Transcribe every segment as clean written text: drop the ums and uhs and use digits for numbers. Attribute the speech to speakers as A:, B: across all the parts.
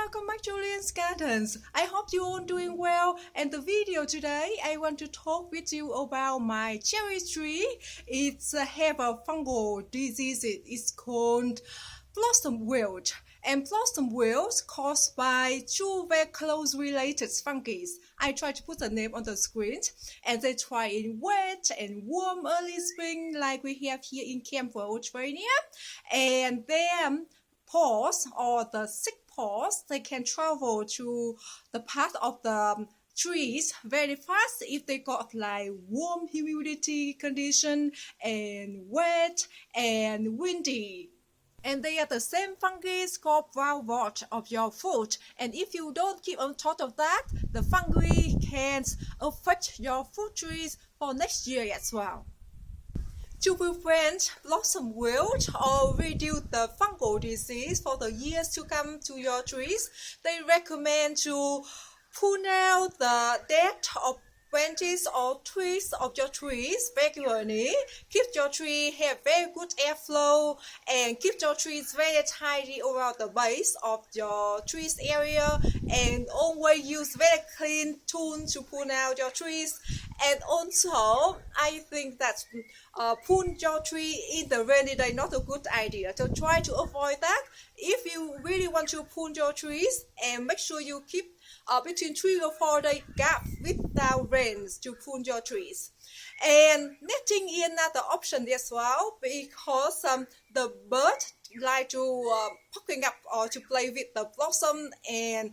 A: welcome back to Julian's Gardens. I hope you all doing well. And the video today, I want to talk with you about my cherry tree. It's have a fungal disease. It's called blossom wilt. And blossom wilt caused by two very close related fungi. I try to put the name on the screen, and they try in wet and warm early spring like we have here in Campbell, Australia. And then pores or the sick pores, they can travel to the part of the trees very fast if they got like warm humidity condition and wet and windy. And they are the same fungi called brown rot of your fruit. And if you don't keep on top of that, the fungi can affect your fruit trees for next year as well. To prevent blossom wilt or reduce the fungal disease for the years to come to your trees, they recommend to prune out the dead or branches or twigs of your trees regularly. Keep your tree have very good airflow and keep your trees very tidy around the base of your trees area, and always use very clean tools to prune out your trees. And also, I think that prune your tree in the rainy day not a good idea. So try to avoid that. If you really want to prune your trees, and make sure you keep between 3 or 4 day gap without rains to prune your trees. And netting is another option as well, because the bird like to poking up or to play with the blossom, and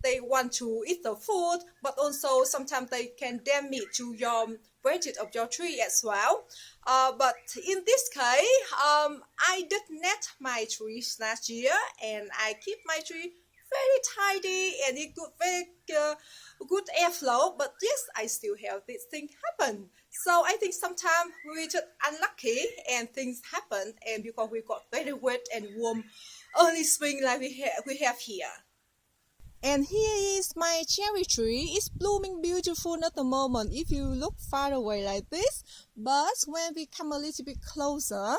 A: they want to eat the food, but also sometimes they can damage to your branches of your tree as well. But in this case, I did net my trees last year, and I keep my tree very tidy and it very good airflow. But yes, I still have this thing happen. So I think sometimes we just unlucky and things happen, and because we got very wet and warm early spring like we have here. And here is my cherry tree. It's blooming beautiful at the moment if you look far away like this. But when we come a little bit closer,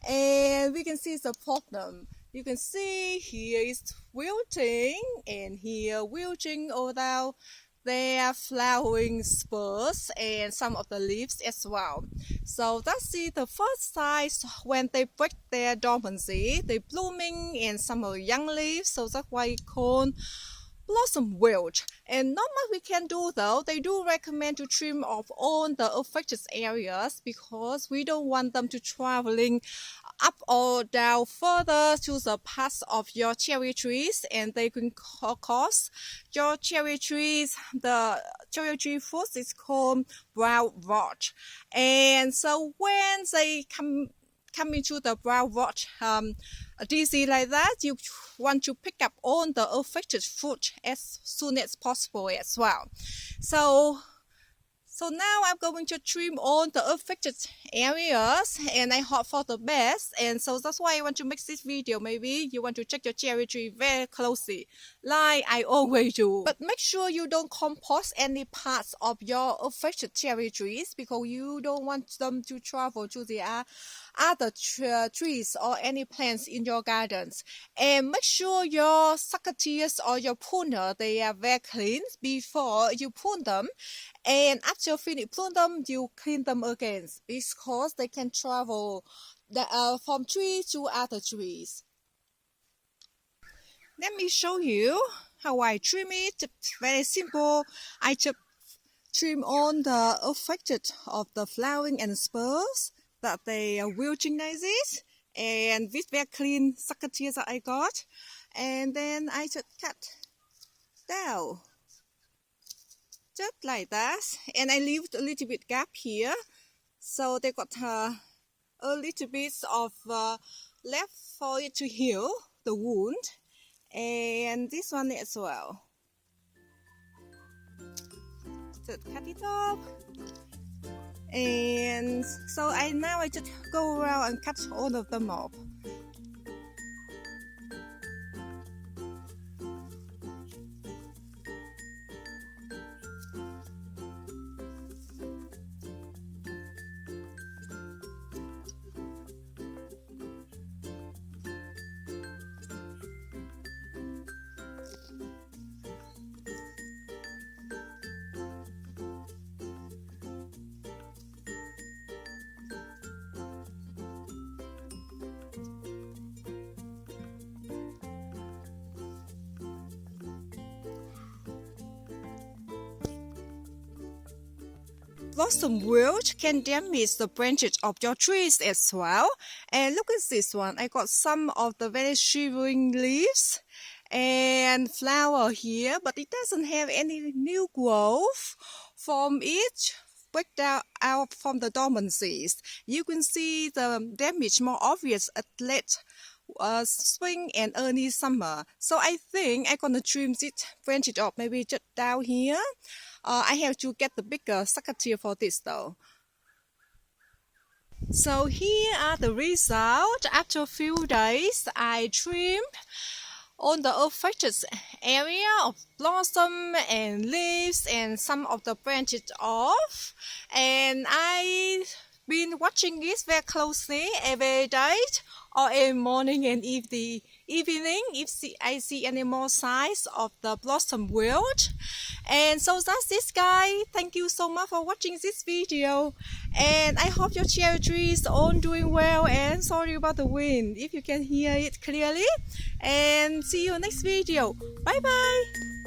A: and we can see the problem. You can see here is wilting, and here wilting although their flowering spurs and some of the leaves as well. So that's the first signs when they break their dormancy. They blooming and some of the young leaves, so that's why it's called blossom wilt. And not much we can do though. They do recommend to trim off all the affected areas because we don't want them to traveling up or down further to the parts of your cherry trees, and they can cause your cherry trees, the cherry tree fruit is called brown rot. And so when they come into the brown rot disease like that, you want to pick up all the affected fruit as soon as possible as well. So now I'm going to trim all the affected areas, and I hope for the best. And so that's why I want to make this video. Maybe you want to check your cherry tree very closely, like I always do. But make sure you don't compost any parts of your affected cherry trees, because you don't want them to travel to the other trees or any plants in your gardens. And make sure your succotaneous or your pruner, they are very clean before you prune them. And after you finish prune them, you clean them again, because they can travel from tree to other trees. Let me show you how I trim it. It's very simple. I just trim on the affected of the flowering and spurs that they are wilting like this, and with very clean succotaneous that I got. And then I just cut down. Just like that, and I leave a little bit gap here, so they got a little bit of left for it to heal the wound, and this one as well. Just cut it off, and so I just go around and cut all of them off. blossom wilt can damage the branches of your trees as well. And look at this one. I got some of the very shivering leaves and flower here, but it doesn't have any new growth from it. Break down out from the dormancies. You can see the damage more obvious at late spring and early summer. So I think I'm gonna trim it, branch it off, maybe just down here. I have to get the bigger secateurs for this though. So here are the results. After a few days, I trimmed on the affected area of blossom and leaves and some of the branches off, and I've been watching this very closely every day or every morning and evening if I see any more signs of the blossom wilt. And so that's it, guys. Thank you so much for watching this video, and I hope your cherry tree is all doing well, and sorry about the wind if you can hear it clearly, and see you next video. Bye bye.